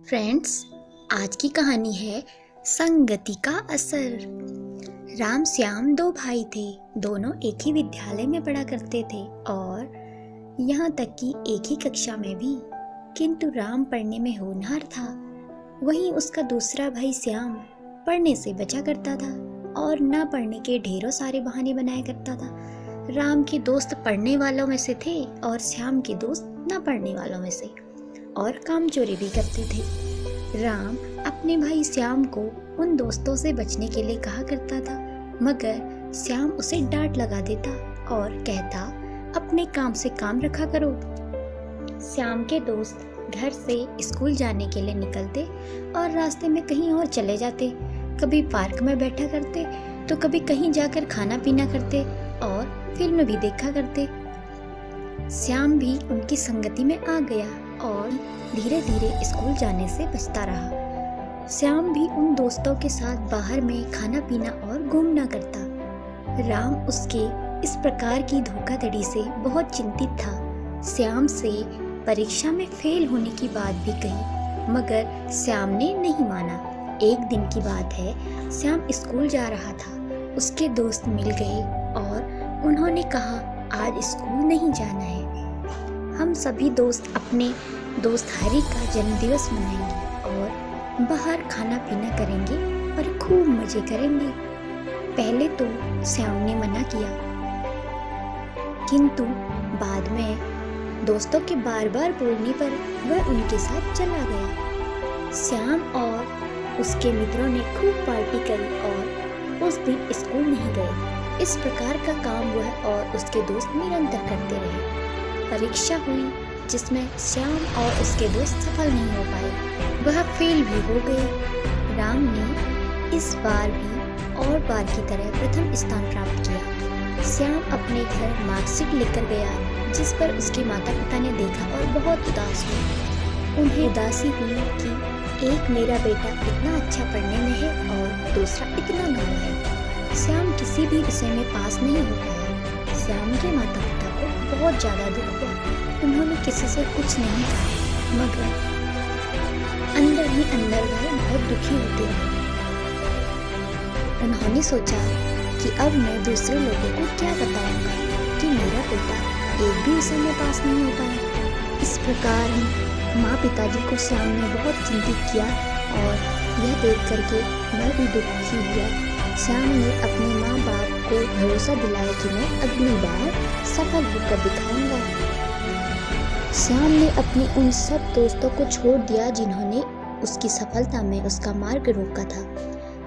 Friends, आज की कहानी है संगति का असर। राम श्याम दो भाई थे। दोनों एक ही विद्यालय में पढ़ा करते थे और यहाँ तक कि एक ही कक्षा में भी। किंतु राम पढ़ने में होनहार था, वहीं उसका दूसरा भाई श्याम पढ़ने से बचा करता था और ना पढ़ने के ढेरों सारे बहाने बनाया करता था। राम के दोस्त पढ़ने वालों में से थे और श्याम के दोस्त ना पढ़ने वालों में से, और काम चोरी भी करते थे। राम अपने भाई श्याम को उन दोस्तों से बचने के लिए कहा करता था, मगर श्याम उसे डांट लगा देता और कहता, अपने काम से काम रखा करो। श्याम के दोस्त घर से स्कूल जाने के लिए निकलते और रास्ते में कहीं और चले जाते। कभी पार्क में बैठा करते तो कभी कहीं जाकर खाना पीना करते और फिल्म भी देखा करते। श्याम भी उनकी संगति में आ गया और धीरे धीरे स्कूल जाने से बचता रहा। श्याम भी उन दोस्तों के साथ बाहर में खाना पीना और घूमना करता। राम उसके इस प्रकार की धोखाधड़ी से बहुत चिंतित था। श्याम से परीक्षा में फेल होने की बात भी कही, मगर श्याम ने नहीं माना। एक दिन की बात है, श्याम स्कूल जा रहा था। उसके दोस्त मिल गए और उन्होंने कहा, आज स्कूल नहीं जाना है। हम सभी दोस्त अपने दोस्त हरी का जन्मदिवस मनाएंगे और बाहर खाना पीना करेंगे और खूब मजे करेंगे। पहले तो श्याम ने मना किया, किंतु बाद में दोस्तों के बार बार बोलने पर वह उनके साथ चला गया। श्याम और उसके मित्रों ने खूब पार्टी करी और उस दिन स्कूल नहीं गए। इस प्रकार का काम वह और उसके दोस्त निरंतर करते रहे। परीक्षा हुई जिसमें श्याम और उसके दोस्त सफल नहीं हो पाए, वह फेल भी हो गए। राम ने इस बार भी और बार की तरह प्रथम स्थान प्राप्त किया। श्याम अपने घर मार्कशीट लेकर गया, जिस पर उसके माता पिता ने देखा और बहुत उदास हुए। उन्हें उदासी हुई कि एक मेरा बेटा इतना अच्छा पढ़ने में है और दूसरा इतना गंवार है। श्याम किसी भी विषय में पास नहीं हो पाया। श्याम के माता पिता को बहुत ज्यादा दुख हुआ। उन्होंने किसी से कुछ नहीं कहा, मगर अंदर ही अंदर वह बहुत दुखी होते रहे। उन्होंने सोचा कि अब मैं दूसरे लोगों को क्या बताऊंगा कि मेरा बेटा एक भी विषय में पास नहीं हो पाया। इस प्रकार माँ पिताजी को श्याम ने बहुत चिंतित किया और यह देख करके मैं भी दुखी हुआ। श्याम ने अपने माँ बाप को भरोसा दिलाया कि मैं अगली बार सफल होकर दिखाऊंगा। श्याम ने अपने उन सब दोस्तों को छोड़ दिया जिन्होंने उसकी सफलता में उसका मार्ग रोका था।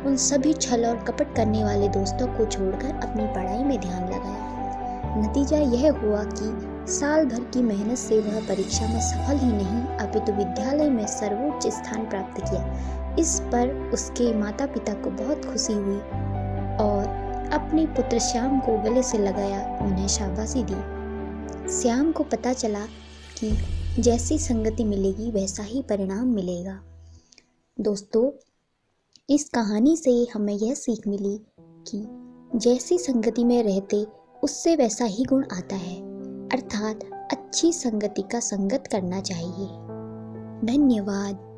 उन सभी छल और कपट करने वाले दोस्तों को छोड़कर अपनी पढ़ाई में ध्यान लगाया। नतीजा यह हुआ कि साल भर की मेहनत से वह परीक्षा में सफल ही नहीं अपितु विद्यालय में सर्वोच्च स्थान प्राप्त किया। इस पर उसके माता पिता को बहुत खुशी हुई और अपने पुत्र श्याम को गले से लगाया, उन्हें शाबाशी दी। श्याम को पता चला कि जैसी संगति मिलेगी वैसा ही परिणाम मिलेगा। दोस्तों, इस कहानी से हमें यह सीख मिली कि जैसी संगति में रहते उससे वैसा ही गुण आता है, अर्थात अच्छी संगति का संगत करना चाहिए। धन्यवाद।